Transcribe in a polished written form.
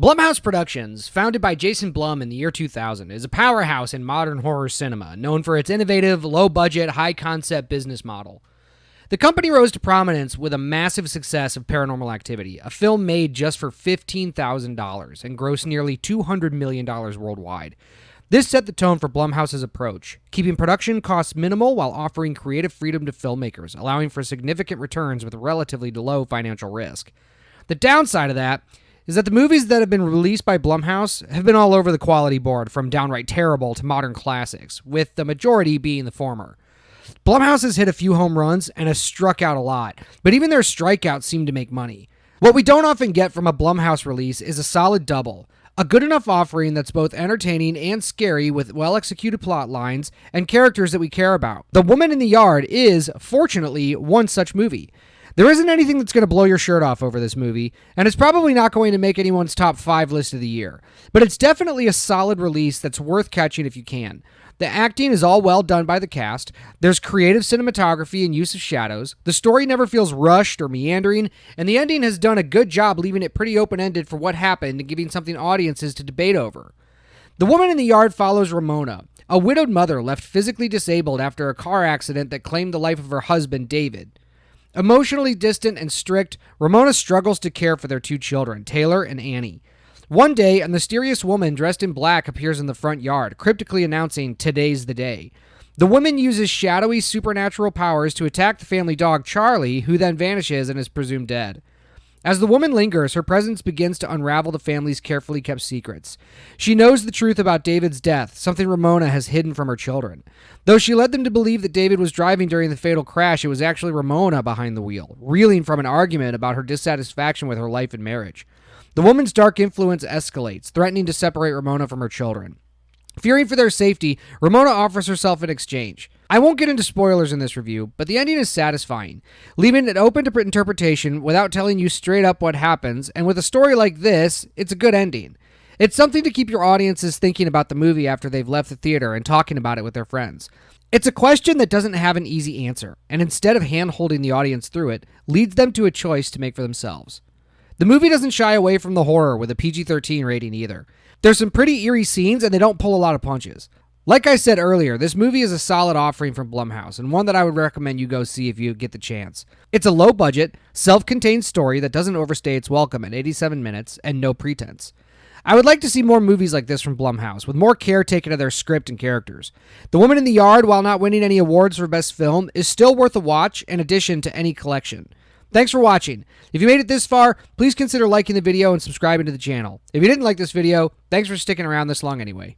Blumhouse Productions, founded by Jason Blum in the year 2000, is a powerhouse in modern horror cinema, known for its innovative, low-budget, high-concept business model. The company rose to prominence with a massive success of Paranormal Activity, a film made just for $15,000 and grossed nearly $200 million worldwide. This set the tone for Blumhouse's approach, keeping production costs minimal while offering creative freedom to filmmakers, allowing for significant returns with relatively low financial risk. The downside of that is that the movies that have been released by Blumhouse have been all over the quality board, from downright terrible to modern classics, with the majority being the former. Blumhouse has hit a few home runs and has struck out a lot, but even their strikeouts seem to make money. What we don't often get from a Blumhouse release is a solid double, a good enough offering that's both entertaining and scary with well-executed plot lines and characters that we care about. The Woman in the Yard is, fortunately, one such movie. There isn't anything that's going to blow your shirt off over this movie, and it's probably not going to make anyone's top 5 list of the year. But it's definitely a solid release that's worth catching if you can. The acting is all well done by the cast, there's creative cinematography and use of shadows, the story never feels rushed or meandering, and the ending has done a good job leaving it pretty open-ended for what happened and giving something audiences to debate over. The Woman in the Yard follows Ramona, a widowed mother left physically disabled after a car accident that claimed the life of her husband, David. Emotionally distant and strict, Ramona struggles to care for their 2 children, Taylor and Annie. One day, a mysterious woman dressed in black appears in the front yard, cryptically announcing, "Today's the day." The woman uses shadowy supernatural powers to attack the family dog, Charlie, who then vanishes and is presumed dead. As the woman lingers, her presence begins to unravel the family's carefully kept secrets. She knows the truth about David's death, something Ramona has hidden from her children. Though she led them to believe that David was driving during the fatal crash, it was actually Ramona behind the wheel, reeling from an argument about her dissatisfaction with her life and marriage. The woman's dark influence escalates, threatening to separate Ramona from her children. Fearing for their safety, Ramona offers herself in exchange. I won't get into spoilers in this review, but the ending is satisfying, leaving it open to interpretation without telling you straight up what happens, and with a story like this, it's a good ending. It's something to keep your audiences thinking about the movie after they've left the theater and talking about it with their friends. It's a question that doesn't have an easy answer, and instead of hand-holding the audience through it, leads them to a choice to make for themselves. The movie doesn't shy away from the horror with a PG-13 rating either. There's some pretty eerie scenes, and they don't pull a lot of punches. Like I said earlier, this movie is a solid offering from Blumhouse, and one that I would recommend you go see if you get the chance. It's a low-budget, self-contained story that doesn't overstay its welcome at 87 minutes and no pretense. I would like to see more movies like this from Blumhouse, with more care taken of their script and characters. The Woman in the Yard, while not winning any awards for Best Film, is still worth a watch in addition to any collection. Thanks for watching. If you made it this far, please consider liking the video and subscribing to the channel. If you didn't like this video, thanks for sticking around this long anyway.